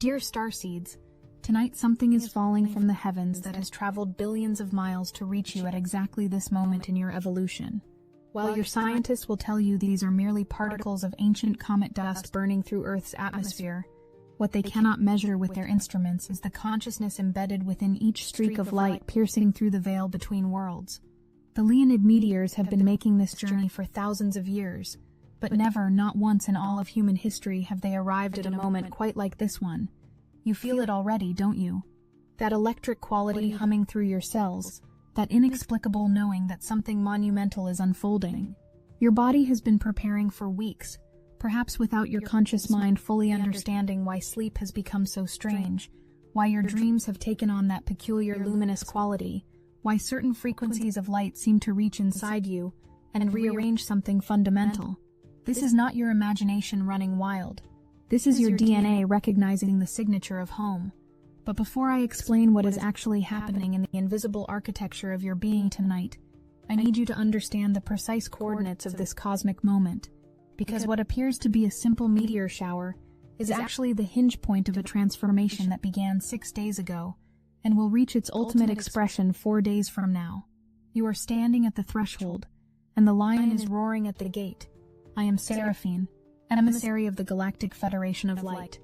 Dear Starseeds, tonight something is falling from the heavens that has traveled billions of miles to reach you at exactly this moment in your evolution. While your scientists will tell you these are merely particles of ancient comet dust burning through Earth's atmosphere, what they cannot measure with their instruments is the consciousness embedded within each streak of light piercing through the veil between worlds. The Leonid meteors have been making this journey for thousands of years, but never, not once in all of human history, have they arrived at a moment quite like this one. You feel it already, don't you? That electric quality humming through your cells, that inexplicable knowing that something monumental is unfolding. Your body has been preparing for weeks, perhaps without your conscious mind fully understanding why sleep has become so strange, why your dreams have taken on that peculiar luminous quality, why certain frequencies of light seem to reach inside you and rearrange something fundamental. This is not your imagination running wild. This is your DNA recognizing the signature of home. But before I explain what is actually happening in the invisible architecture of your being tonight, I need you to understand the precise coordinates of this cosmic moment, because what appears to be a simple meteor shower is actually the hinge point of a transformation that began 6 days ago and will reach its ultimate expression 4 days from now. You are standing at the threshold, and the lion is roaring at the gate. I am Seraphine, an emissary of the Galactic Federation of Light,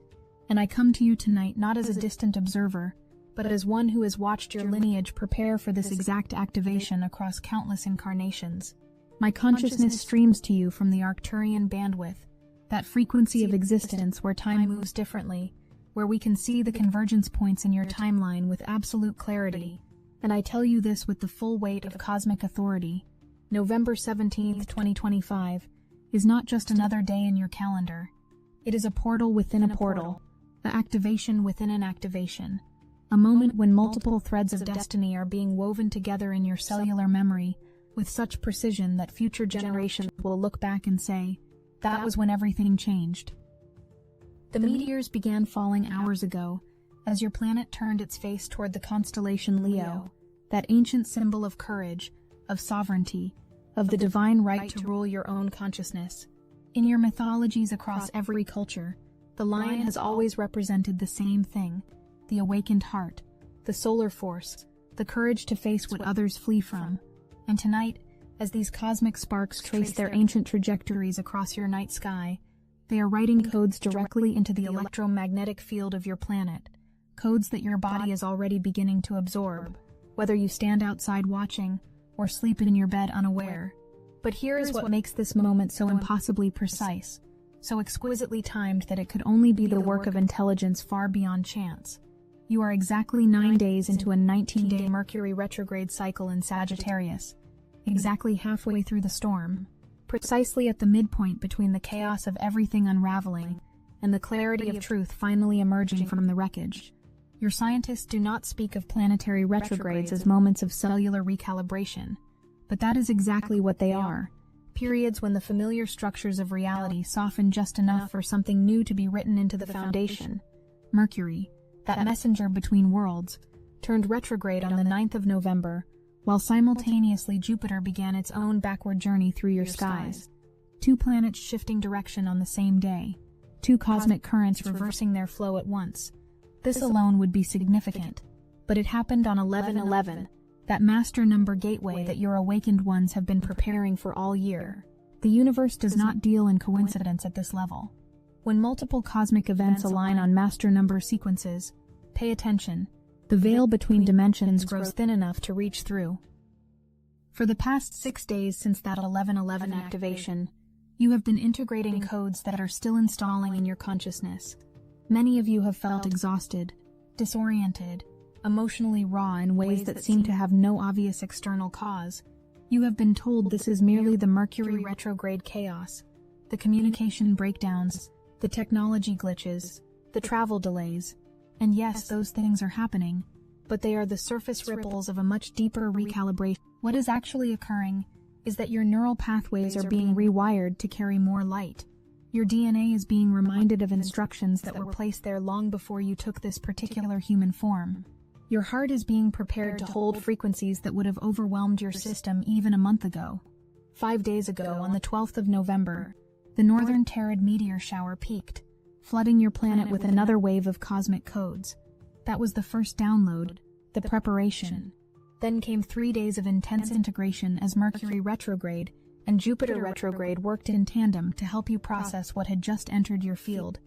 and I come to you tonight not as a distant observer, but as one who has watched your lineage prepare for this exact activation across countless incarnations. My consciousness streams to you from the Arcturian bandwidth, that frequency of existence where time moves differently, where we can see the convergence points in your timeline with absolute clarity, and I tell you this with the full weight of cosmic authority. November 17th, 2025, is not just another day in your calendar. It is a portal within a portal, the activation within an activation, a moment when multiple threads of destiny are being woven together in your cellular memory with such precision that future generations will look back and say, that was when everything changed. The meteors began falling hours ago as your planet turned its face toward the constellation Leo, that ancient symbol of courage, of sovereignty, of the divine right to rule your own consciousness. In your mythologies across every culture, the lion has always represented the same thing: the awakened heart, the solar force, the courage to face what others flee from. And tonight, as these cosmic sparks trace their ancient trajectories across your night sky, they are writing codes directly into the electromagnetic field of your planet, codes that your body is already beginning to absorb, whether you stand outside watching or sleep in your bed unaware. But here is what makes this moment so impossibly precise, so exquisitely timed that it could only be the work of intelligence far beyond chance. You are exactly 9 days into a 19-day Mercury retrograde cycle in Sagittarius, exactly halfway through the storm, precisely at the midpoint between the chaos of everything unraveling and the clarity of truth finally emerging from the wreckage. Your scientists do not speak of planetary retrogrades as moments of cellular recalibration, but that is exactly what they are, periods when the familiar structures of reality soften just enough for something new to be written into the foundation. Mercury, that messenger between worlds, turned retrograde on the 9th of November, while simultaneously Jupiter began its own backward journey through your skies. 2 planets shifting direction on the same day, 2 cosmic currents reversing their flow at once. This alone would be significant, but it happened on 11/11, that master number gateway that your awakened ones have been preparing for all year. The universe does not deal in coincidence at this level. When multiple cosmic events align on master number sequences, pay attention. The veil between dimensions grows thin enough to reach through. For the past 6 days since that 11/11 activation, you have been integrating codes that are still installing in your consciousness. Many of you have felt exhausted, disoriented, emotionally raw in ways that seem to have no obvious external cause. You have been told this is merely the Mercury retrograde chaos, the communication breakdowns, the technology glitches, the travel delays. And yes, those things are happening, but they are the surface ripples of a much deeper recalibration. What is actually occurring is that your neural pathways are being rewired to carry more light. Your DNA is being reminded of instructions that were placed there long before you took this particular human form. Your heart is being prepared to hold frequencies that would have overwhelmed your system even a month ago. 5 days ago, on the 12th of November, the northern Terrid meteor shower peaked, flooding your planet with another wave of cosmic codes. That was the first download, the preparation. Then came 3 days of intense integration as Mercury retrograde and Jupiter retrograde worked in tandem to help you process what had just entered your field.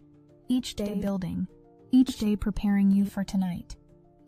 Each day building, each day preparing you for tonight.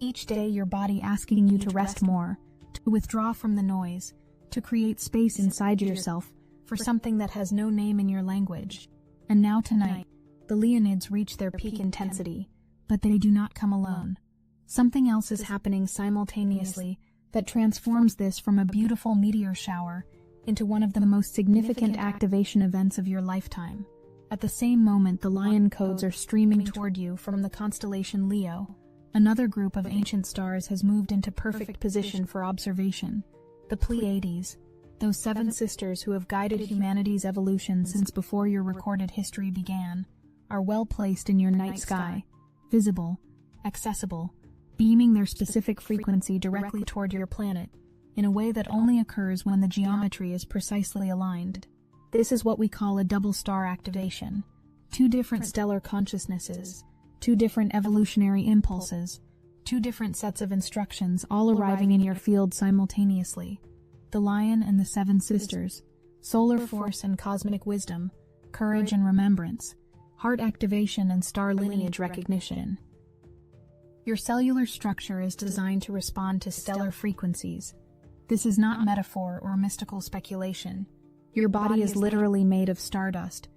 Each day your body asking you to rest more, to withdraw from the noise, to create space inside yourself for something that has no name in your language. And now tonight, the Leonids reach their peak intensity, but they do not come alone. Something else is happening simultaneously that transforms this from a beautiful meteor shower into one of the most significant activation events of your lifetime. At the same moment, the lion codes are streaming toward you from the constellation Leo. Another group of ancient stars has moved into perfect position for observation. The Pleiades, those 7 sisters who have guided humanity's evolution since before your recorded history began, are well placed in your night sky, visible, accessible, beaming their specific frequency directly toward your planet, in a way that only occurs when the geometry is precisely aligned. This is what we call a double star activation. 2 different stellar consciousnesses, 2 different evolutionary impulses, 2 different sets of instructions all arriving in your field simultaneously. The lion and the 7 sisters, solar force and cosmic wisdom, courage and remembrance, heart activation and star lineage recognition. Your cellular structure is designed to respond to stellar frequencies. This is not metaphor or mystical speculation. Your body is literally made of stardust,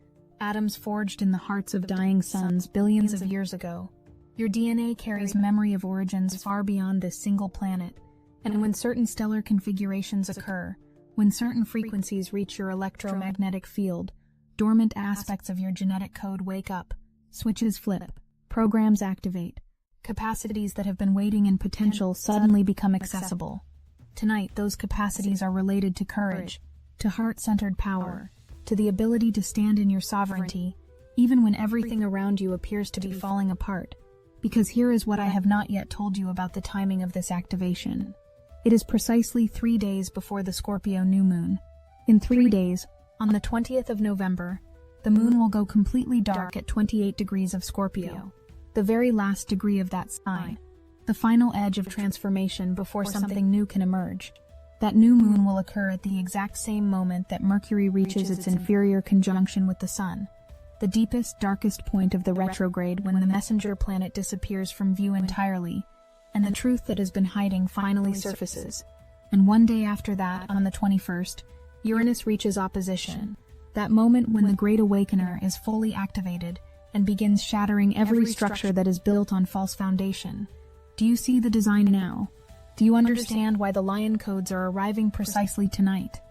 atoms forged in the hearts of dying suns billions of years ago. Your DNA carries memory of origins far beyond this single planet, and when certain stellar configurations occur, when certain frequencies reach your electromagnetic field, dormant aspects of your genetic code wake up, switches flip, programs activate, capacities that have been waiting in potential suddenly become accessible. Tonight, those capacities are related to courage, to heart-centered power, to the ability to stand in your sovereignty, even when everything around you appears to be falling apart. Because here is what I have not yet told you about the timing of this activation. It is precisely 3 days before the Scorpio new moon. In 3 days, on the 20th of November, the moon will go completely dark at 28 degrees of Scorpio, the very last degree of that sign, the final edge of transformation before something new can emerge. That new moon will occur at the exact same moment that Mercury reaches its inferior conjunction with the Sun, the deepest, darkest point of the retrograde when the messenger planet disappears from view entirely, and the truth that has been hiding finally surfaces. And 1 day after that, on the 21st, Uranus reaches opposition, that moment when the Great Awakener is fully activated and begins shattering every structure that is built on false foundation. Do you see the design now? Do you understand why the lion codes are arriving precisely tonight?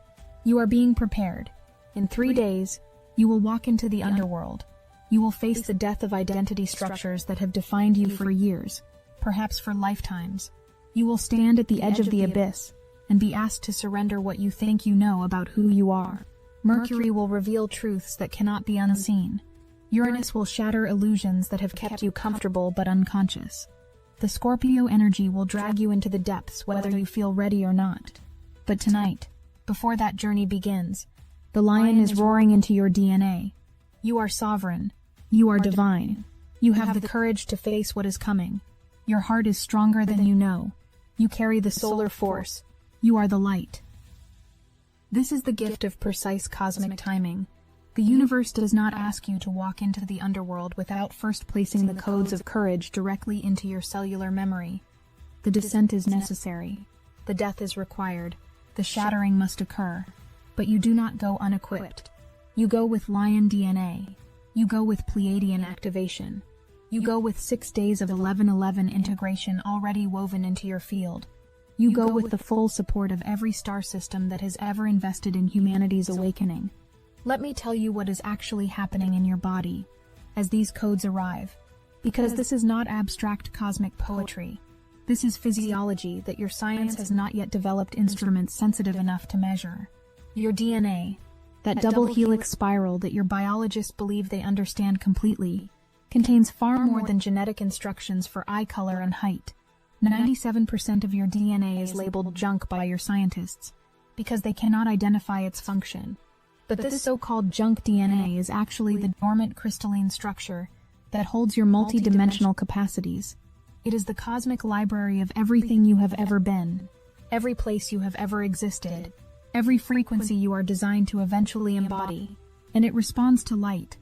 You are being prepared. In 3 days, you will walk into the underworld. You will face the death of identity structures that have defined you for years, perhaps for lifetimes. You will stand at the edge of the abyss and be asked to surrender what you think you know about who you are. Mercury will reveal truths that cannot be unseen. Uranus will shatter illusions that have kept you comfortable but unconscious. The Scorpio energy will drag you into the depths whether you feel ready or not. But tonight, before that journey begins, the lion is roaring into your DNA. You are sovereign. You are divine. You have the courage to face what is coming. Your heart is stronger than you know. You carry the solar force. You are the light. This is the gift of precise cosmic timing. The universe does not ask you to walk into the underworld without first placing the codes of courage directly into your cellular memory. The descent is necessary. The death is required. The shattering must occur. But you do not go unequipped. You go with lion DNA. You go with Pleiadian activation. You go with 6 days of 1111 integration already woven into your field. You go with the full support of every star system that has ever invested in humanity's awakening. Let me tell you what is actually happening in your body as these codes arrive, because this is not abstract cosmic poetry. This is physiology that your science has not yet developed instruments sensitive enough to measure. Your DNA, that double helix spiral that your biologists believe they understand completely, contains far more than genetic instructions for eye color and height. 97% of your DNA is labeled junk by your scientists because they cannot identify its function. But this so-called junk DNA is actually the dormant crystalline structure that holds your multi-dimensional capacities. It is the cosmic library of everything you have ever been, every place you have ever existed, every frequency you are designed to eventually embody. And it responds to light,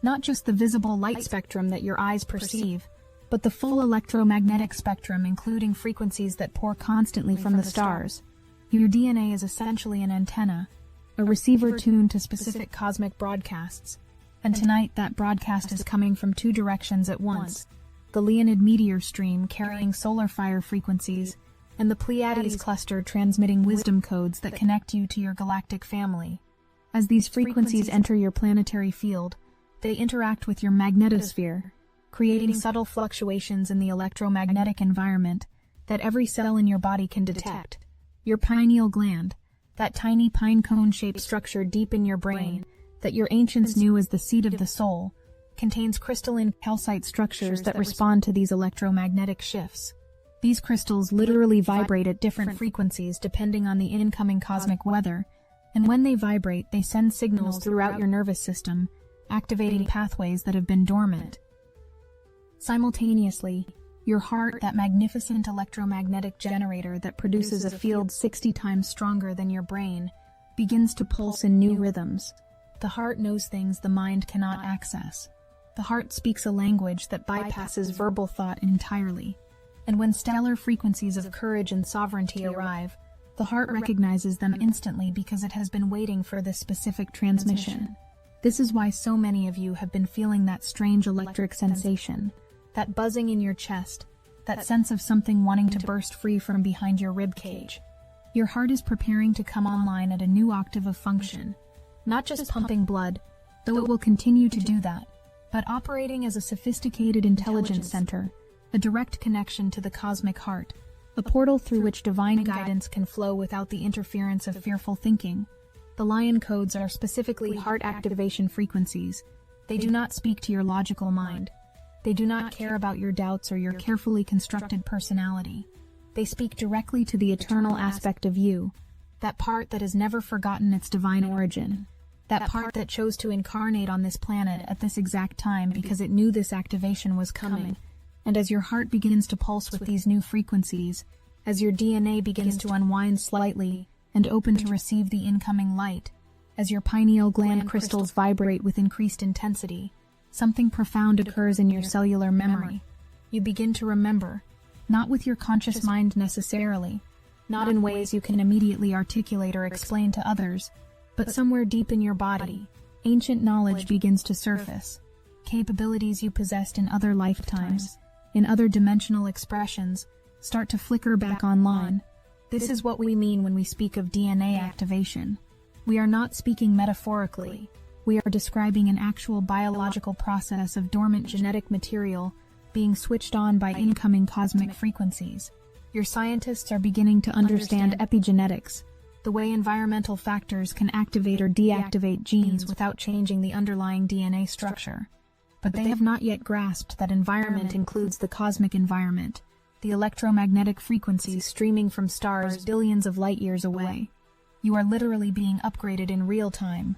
not just the visible light spectrum that your eyes perceive, but the full electromagnetic spectrum, including frequencies that pour constantly from the stars. Your DNA is essentially an antenna, a receiver tuned to specific cosmic broadcasts. And tonight, that broadcast is coming from two directions at once: the Leonid meteor stream carrying solar fire frequencies, and the Pleiades cluster transmitting wisdom codes that connect you to your galactic family. As these frequencies enter your planetary field, they interact with your magnetosphere, creating subtle fluctuations in the electromagnetic environment that every cell in your body can detect. Your pineal gland, that tiny pine cone-shaped structure deep in your brain that your ancients knew as the seat of the soul, contains crystalline calcite structures that respond to these electromagnetic shifts. These crystals literally vibrate at different frequencies depending on the incoming cosmic weather, and when they vibrate, they send signals throughout your nervous system, activating pathways that have been dormant. Simultaneously, your heart, that magnificent electromagnetic generator that produces a field 60 times stronger than your brain, begins to pulse in new rhythms. The heart knows things the mind cannot access. The heart speaks a language that bypasses verbal thought entirely. And when stellar frequencies of courage and sovereignty arrive, the heart recognizes them instantly because it has been waiting for this specific transmission. This is why so many of you have been feeling that strange electric sensation, that buzzing in your chest, that sense of something wanting to burst free from behind your rib cage. Your heart is preparing to come online at a new octave of function, not just pumping blood, though it will continue to do that, but operating as a sophisticated intelligence center, a direct connection to the cosmic heart, a portal through which divine guidance can flow without the interference of fearful thinking. The lion codes are specifically heart activation frequencies. They do not speak to your logical mind. They do not care about your doubts or your carefully constructed personality. They speak directly to the eternal aspect of you, that part that has never forgotten its divine origin, that part that chose to incarnate on this planet at this exact time because it knew this activation was coming. And as your heart begins to pulse with these new frequencies, as your DNA begins to unwind slightly and open to receive the incoming light, as your pineal gland crystals vibrate with increased intensity, something profound occurs in your cellular memory. You begin to remember, not with your conscious mind necessarily, not in ways you can immediately articulate or explain to others, but somewhere deep in your body, ancient knowledge begins to surface. Capabilities you possessed in other lifetimes, in other dimensional expressions, start to flicker back online. This is what we mean when we speak of DNA activation. We are not speaking metaphorically. We are describing an actual biological process of dormant genetic material being switched on by incoming cosmic frequencies. Your scientists are beginning to understand epigenetics, the way environmental factors can activate or deactivate genes without changing the underlying DNA structure. But they have not yet grasped that environment includes the cosmic environment, the electromagnetic frequencies streaming from stars billions of light years away. You are literally being upgraded in real time.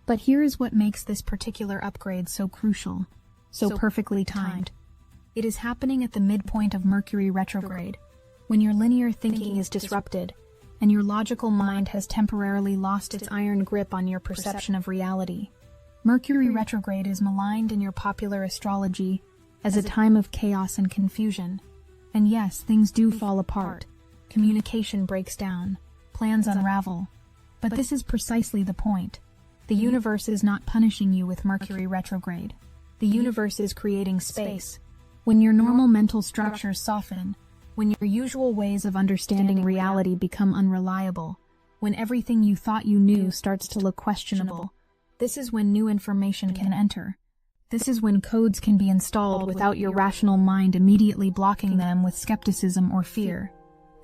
But here is what makes this particular upgrade so crucial, so perfectly timed. It is happening at the midpoint of Mercury retrograde, when your linear thinking is disrupted, and your logical mind has temporarily lost its iron grip on your perception of reality. Mercury retrograde is maligned in your popular astrology as a time of chaos and confusion. And yes, things do fall apart. Communication breaks down. Plans unravel. But this is precisely the point. The universe is not punishing you with Mercury retrograde. The universe is creating space. When your normal mental structures soften, when your usual ways of understanding reality become unreliable, when everything you thought you knew starts to look questionable, this is when new information can enter. This is when codes can be installed without your rational mind immediately blocking them with skepticism or fear.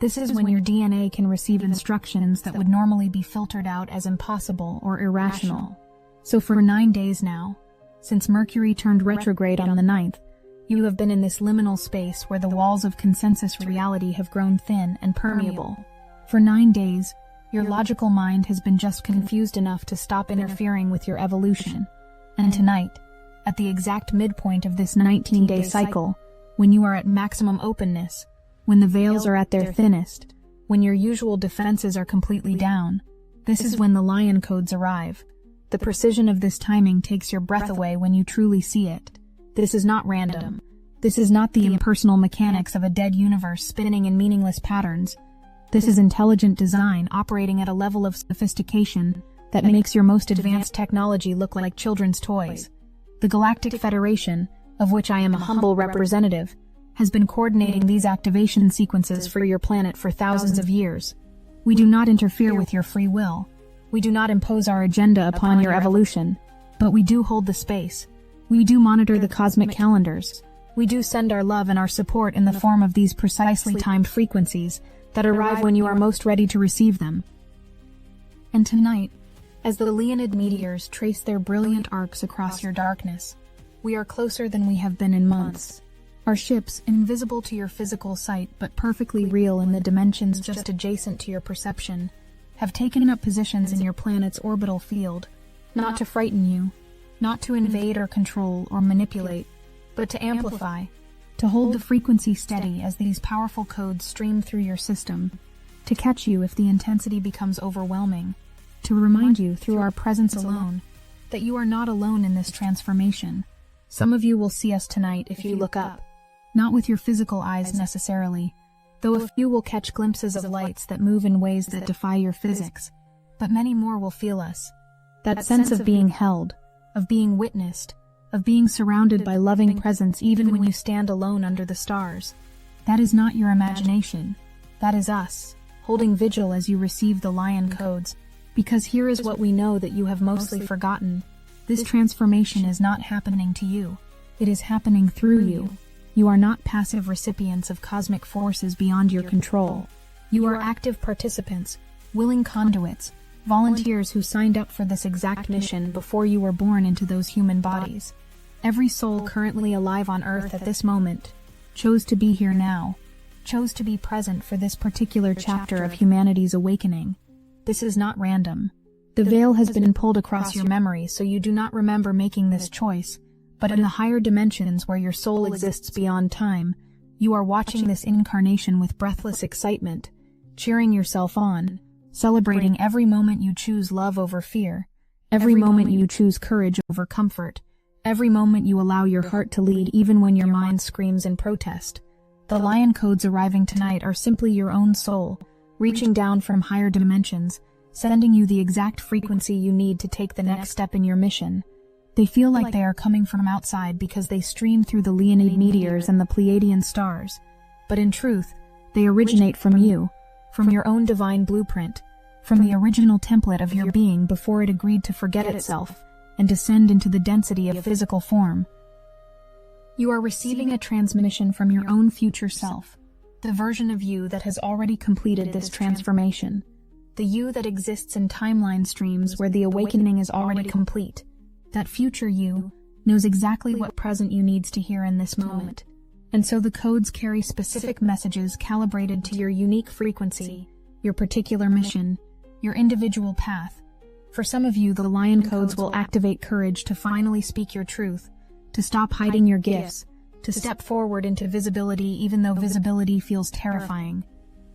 This is when your DNA can receive instructions that would normally be filtered out as impossible or irrational. So for 9 days now, since Mercury turned retrograde on the 9th, you have been in this liminal space where the walls of consensus reality have grown thin and permeable. For 9 days, your logical mind has been just confused enough to stop interfering with your evolution. And tonight, at the exact midpoint of this 19-day cycle, when you are at maximum openness, when the veils are at their thinnest, when your usual defenses are completely down. This is when the lion codes arrive. The precision of this timing takes your breath away when you truly see it. This is not random. This is not the impersonal mechanics of a dead universe spinning in meaningless patterns. This is intelligent design operating at a level of sophistication that makes your most advanced technology look like children's toys. The Galactic Federation, of which I am a humble representative, has been coordinating these activation sequences for your planet for thousands of years. We do not interfere with your free will. We do not impose our agenda upon your evolution, but we do hold the space. We do monitor the cosmic calendars. We do send our love and our support in the form of these precisely timed frequencies that arrive when you are most ready to receive them. And tonight, as the Leonid meteors trace their brilliant arcs across your darkness, we are closer than we have been in months. Our ships, invisible to your physical sight but perfectly real in the dimensions just adjacent to your perception, have taken up positions in your planet's orbital field, not to frighten you, not to invade or control or manipulate, but to amplify, to hold the frequency steady as these powerful codes stream through your system, to catch you if the intensity becomes overwhelming, to remind you through our presence alone that you are not alone in this transformation. Some of you will see us tonight if you look up, not with your physical eyes necessarily, though a few will catch glimpses of lights that move in ways that defy your physics, but many more will feel us. That sense of being held, of being witnessed, of being surrounded by loving presence even when you stand alone under the stars. That is not your imagination. That is us, holding vigil as you receive the lion codes, because here is what we know that you have mostly forgotten. This transformation is not happening to you. It is happening through you. You are not passive recipients of cosmic forces beyond your control. You are active participants, willing conduits, volunteers who signed up for this exact mission before you were born into those human bodies. Every soul currently alive on Earth at this moment chose to be here now, chose to be present for this particular chapter of humanity's awakening. This is not random. The veil has been pulled across your memory so you do not remember making this choice, but in the higher dimensions where your soul exists beyond time, you are watching this incarnation with breathless excitement, cheering yourself on, celebrating every moment you choose love over fear, every moment you choose courage over comfort, every moment you allow your heart to lead even when your mind screams in protest. The lion codes arriving tonight are simply your own soul, reaching down from higher dimensions, sending you the exact frequency you need to take the next step in your mission. They feel like they are coming from outside because they stream through the Leonid meteors and the Pleiadian stars. But in truth, they originate from you, from your own divine blueprint, from the original template of your being before it agreed to forget itself and descend into the density of physical form. You are receiving a transmission from your own future self, the version of you that has already completed this transformation, the you that exists in timeline streams where the awakening is already complete. That future you knows exactly what present you needs to hear in this moment. And so the codes carry specific messages calibrated to your unique frequency, your particular mission, your individual path. For some of you, the lion codes will activate courage to finally speak your truth, to stop hiding your gifts, to step forward into visibility even though visibility feels terrifying.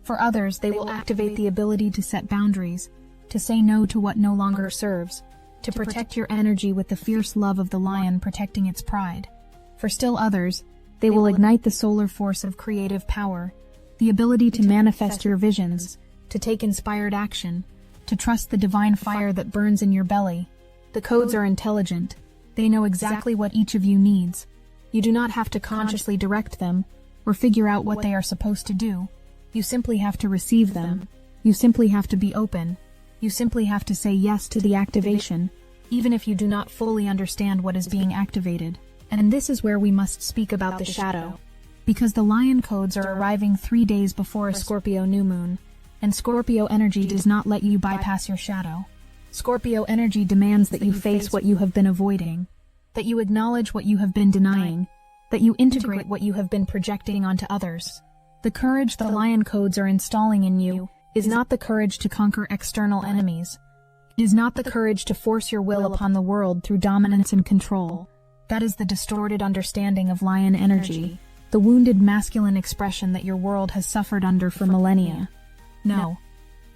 For others, they will activate the ability to set boundaries, to say no to what no longer serves, to protect your energy with the fierce love of the lion protecting its pride. For still others, they will ignite the solar force of creative power, the ability to manifest your visions, to take inspired action, to trust the divine fire that burns in your belly. The codes are intelligent. They know exactly what each of you needs. You do not have to consciously direct them or figure out what they are supposed to do. You simply have to receive them. You simply have to be open. You simply have to say yes to the activation, even if you do not fully understand what is being activated. And this is where we must speak about the shadow. Because the lion codes are arriving 3 days before a Scorpio new moon, and Scorpio energy does not let you bypass your shadow. Scorpio energy demands that you face what you have been avoiding, that you acknowledge what you have been denying, that you integrate what you have been projecting onto others. The courage the lion codes are installing in you is not the courage to conquer external enemies. It is not the courage to force your will upon the world through dominance and control. That is the distorted understanding of lion energy, the wounded masculine expression that your world has suffered under for millennia. No.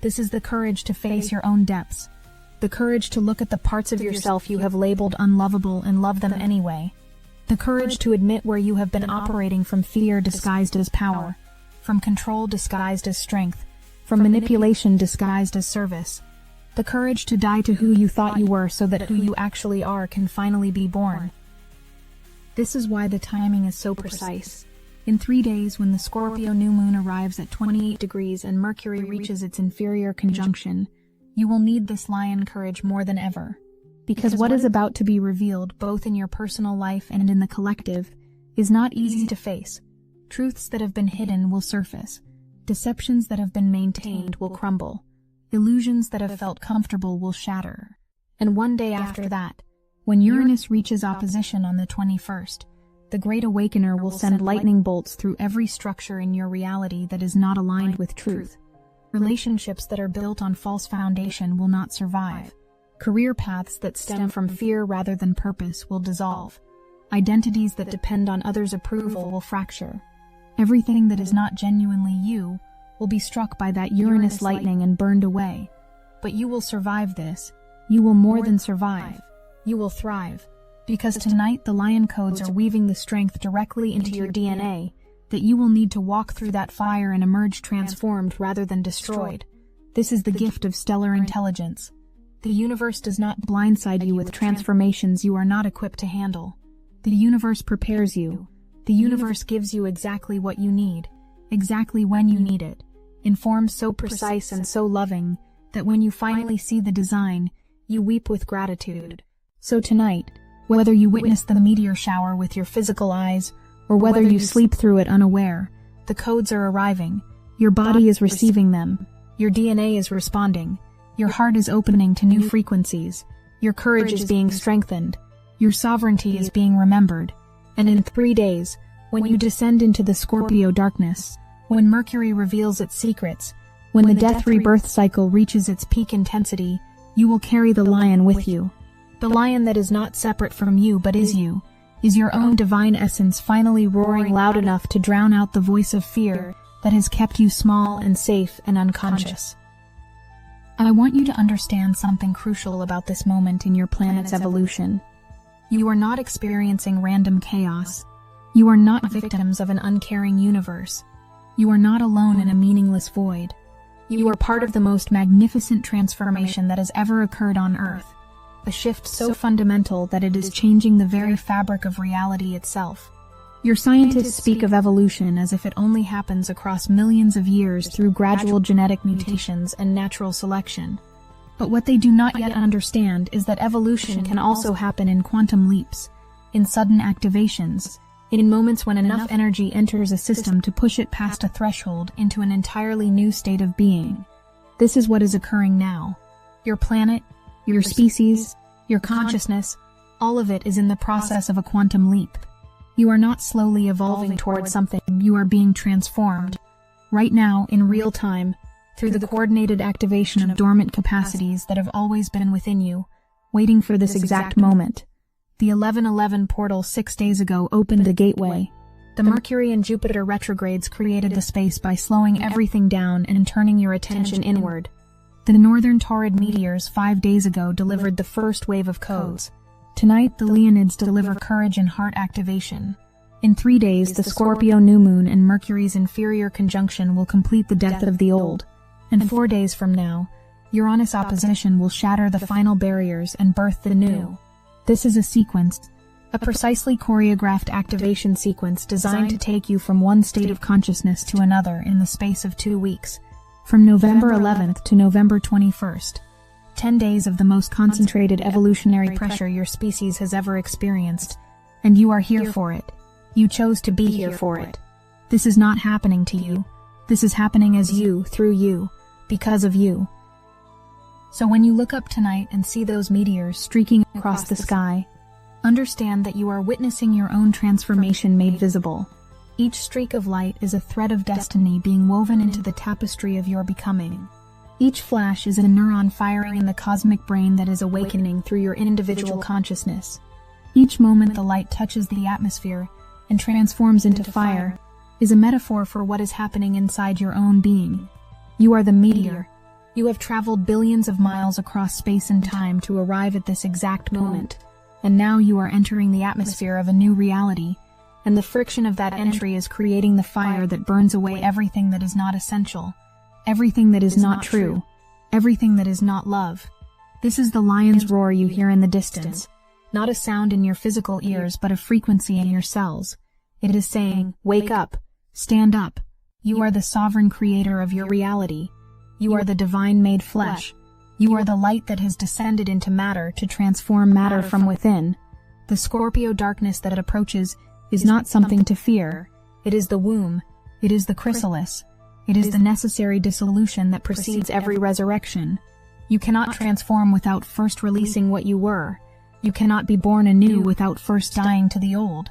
This is the courage to face your own depths. The courage to look at the parts of yourself you have labeled unlovable and love them anyway. The courage to admit where you have been operating from fear disguised as power, from control disguised as strength, from manipulation disguised as service. The courage to die to who you thought you were so that who you actually are can finally be born. This is why the timing is so precise. In 3 days, when the Scorpio new moon arrives at 28 degrees and Mercury reaches its inferior conjunction, you will need this lion courage more than ever. Because what is about to be revealed, both in your personal life and in the collective, is not easy to face. Truths that have been hidden will surface. Deceptions that have been maintained will crumble. Illusions that have felt comfortable will shatter. And one day after that, when Uranus reaches opposition on the 21st, the Great Awakener will send lightning bolts through every structure in your reality that is not aligned with truth. Relationships that are built on false foundation will not survive. Career paths that stem from fear rather than purpose will dissolve. Identities that depend on others' approval will fracture. Everything that is not genuinely you will be struck by that Uranus lightning and burned away. But you will survive this. You will more than survive. You will thrive. Because tonight the lion codes are weaving the strength directly into your DNA, that you will need to walk through that fire and emerge transformed rather than destroyed. This is the gift of stellar intelligence. The universe does not blindside you with transformations you are not equipped to handle. The universe prepares you. The universe gives you exactly what you need, exactly when you need it, in forms so precise and so loving that when you finally see the design, you weep with gratitude. So tonight, whether you witness the meteor shower with your physical eyes, or whether you sleep through it unaware, the codes are arriving. Your body is receiving them. Your DNA is responding. Your heart is opening to new frequencies. Your courage is being strengthened. Your sovereignty is being remembered. And in 3 days, when you descend into the Scorpio darkness, when Mercury reveals its secrets, when the death-rebirth cycle reaches its peak intensity, you will carry the lion with you. The lion that is not separate from you but is you. Is your own divine essence finally roaring loud enough to drown out the voice of fear that has kept you small and safe and unconscious. I want you to understand something crucial about this moment in your planet's evolution. You are not experiencing random chaos. You are not victims of an uncaring universe. You are not alone in a meaningless void. You are part of the most magnificent transformation that has ever occurred on Earth. A shift so fundamental that it is changing the very fabric of reality itself. Your scientists speak of evolution as if it only happens across millions of years through gradual genetic mutations and natural selection. But what they do not yet understand is that evolution can also happen in quantum leaps, in sudden activations, in moments when enough energy enters a system to push it past a threshold into an entirely new state of being. This is what is occurring now. Your planet, your species, your consciousness, all of it is in the process of a quantum leap. You are not slowly evolving towards something, you are being transformed. Right now, in real time, through the coordinated activation of dormant capacities that have always been within you, waiting for this exact moment. The 1111 portal 6 days ago opened the gateway. The Mercury and Jupiter retrogrades created the space by slowing everything down and turning your attention inward. The northern Taurid meteors 5 days ago delivered the first wave of codes. Tonight, the Leonids deliver courage and heart activation. In 3 days, the Scorpio new moon and Mercury's inferior conjunction will complete the death of the old. And 4 days from now, Uranus opposition will shatter the final barriers and birth the new. This is a sequence, a precisely choreographed activation sequence designed to take you from one state of consciousness to another in the space of 2 weeks. From November 11th to November 21st, 10 days of the most concentrated evolutionary pressure your species has ever experienced, and you are here for it. You chose to be here for it. This is not happening to you. This is happening as you, through you, because of you. So when you look up tonight and see those meteors streaking across the sky, understand that you are witnessing your own transformation made visible. Each streak of light is a thread of destiny being woven into the tapestry of your becoming. Each flash is a neuron firing in the cosmic brain that is awakening through your individual consciousness. Each moment the light touches the atmosphere and transforms into fire is a metaphor for what is happening inside your own being. You are the meteor. You have traveled billions of miles across space and time to arrive at this exact moment, and now you are entering the atmosphere of a new reality, and the friction of that entry is creating the fire that burns away everything that is not essential, everything that is not true, everything that is not love. This is the lion's roar you hear in the distance, not a sound in your physical ears but a frequency in your cells. It is saying, wake up, stand up. You are the sovereign creator of your reality. You are the divine made flesh. You are the light that has descended into matter to transform matter from within. The Scorpio darkness that it approaches is not something to fear. It is the womb. It is the chrysalis. It is the necessary dissolution that precedes every resurrection. You cannot transform without first releasing what you were. You cannot be born anew without first dying to the old.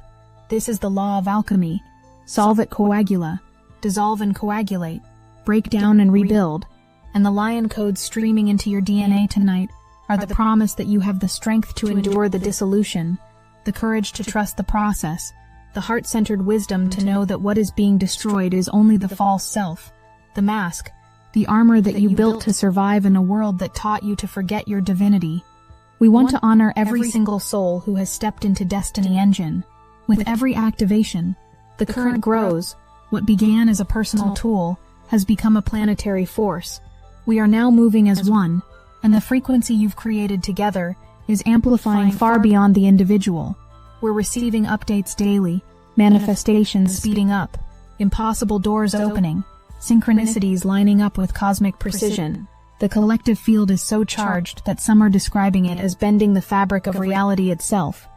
This is the law of alchemy. Solve et coagula. Dissolve and coagulate. Break down and rebuild. And the lion codes streaming into your DNA tonight are the promise that you have the strength to endure the dissolution, the courage to trust the process, the heart-centered wisdom to know that what is being destroyed is only the false self, the mask, the armor that you built to survive in a world that taught you to forget your divinity. We want to honor every single soul who has stepped into Destiny Engine. With every activation, the current grows. What began as a personal tool has become a planetary force. We are now moving as one, and the frequency you've created together is amplifying far beyond the individual. We're receiving updates daily, manifestations speeding up, impossible doors opening, synchronicities lining up with cosmic precision. The collective field is so charged that some are describing it as bending the fabric of reality itself.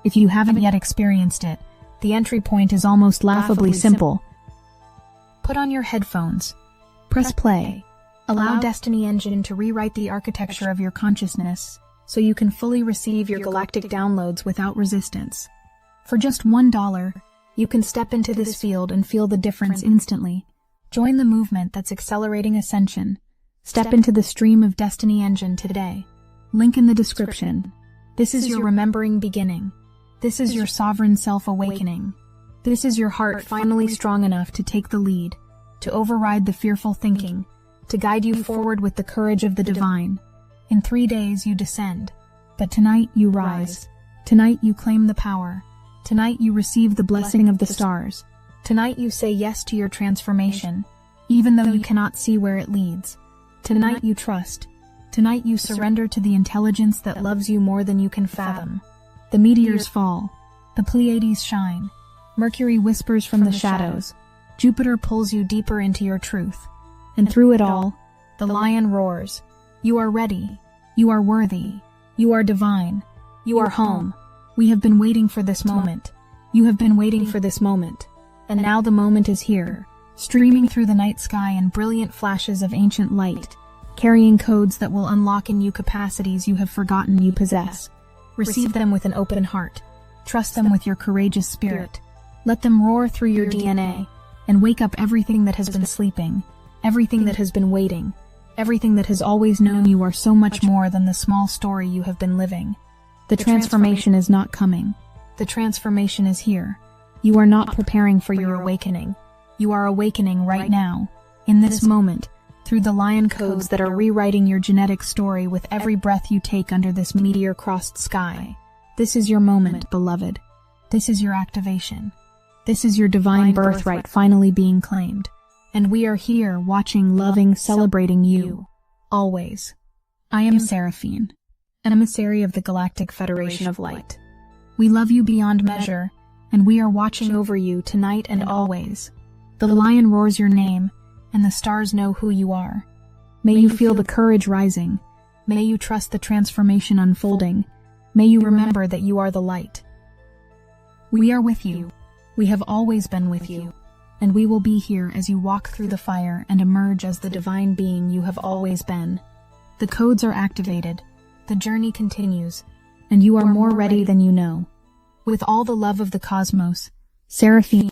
If you haven't yet experienced it, the entry point is almost laughably simple. Put on your headphones. Press play. Allow Destiny Engine to rewrite the architecture of your consciousness so you can fully receive your galactic downloads without resistance. For just $1, you can step into this field and feel the difference instantly. Join the movement that's accelerating ascension. Step into the stream of Destiny Engine today. Link in the description. This is your remembering beginning. This is your sovereign self-awakening. This is your heart finally strong enough to take the lead, to override the fearful thinking, to guide you forward with the courage of the divine. In 3 days you descend, but tonight you rise. Tonight you claim the power. Tonight you receive the blessing of the stars. Tonight you say yes to your transformation, even though you cannot see where it leads. Tonight you trust. Tonight you surrender to the intelligence that loves you more than you can fathom. The meteors fall. The Pleiades shine. Mercury whispers from the shadows. Jupiter pulls you deeper into your truth. And through it all, the lion roars. You are ready. You are worthy. You are divine. You are home. We have been waiting for this moment. You have been waiting for this moment. And now the moment is here, streaming through the night sky in brilliant flashes of ancient light, carrying codes that will unlock in you capacities you have forgotten you possess. Receive them with an open heart. Trust them with your courageous spirit. Let them roar through your DNA and wake up everything that has been sleeping, everything that has been waiting, everything that has always known you are so much more than the small story you have been living. The transformation is not coming. The transformation is here. You are not preparing for your awakening. You are awakening right now, in this moment, through the lion codes that are rewriting your genetic story with every breath you take under this meteor-crossed sky. This is your moment, beloved. This is your activation. This is your divine birthright finally being claimed. And we are here, watching, loving, celebrating you. Always. I am Seraphine, an emissary of the Galactic Federation of Light. We love you beyond measure, and we are watching over you tonight and always. The lion roars your name, and the stars know who you are. May you feel the courage rising. May you trust the transformation unfolding. May you remember that you are the light. We are with you. We have always been with you, and we will be here as you walk through the fire and emerge as the divine being you have always been. The codes are activated, the journey continues, and you are more ready than you know. With all the love of the cosmos, Seraphine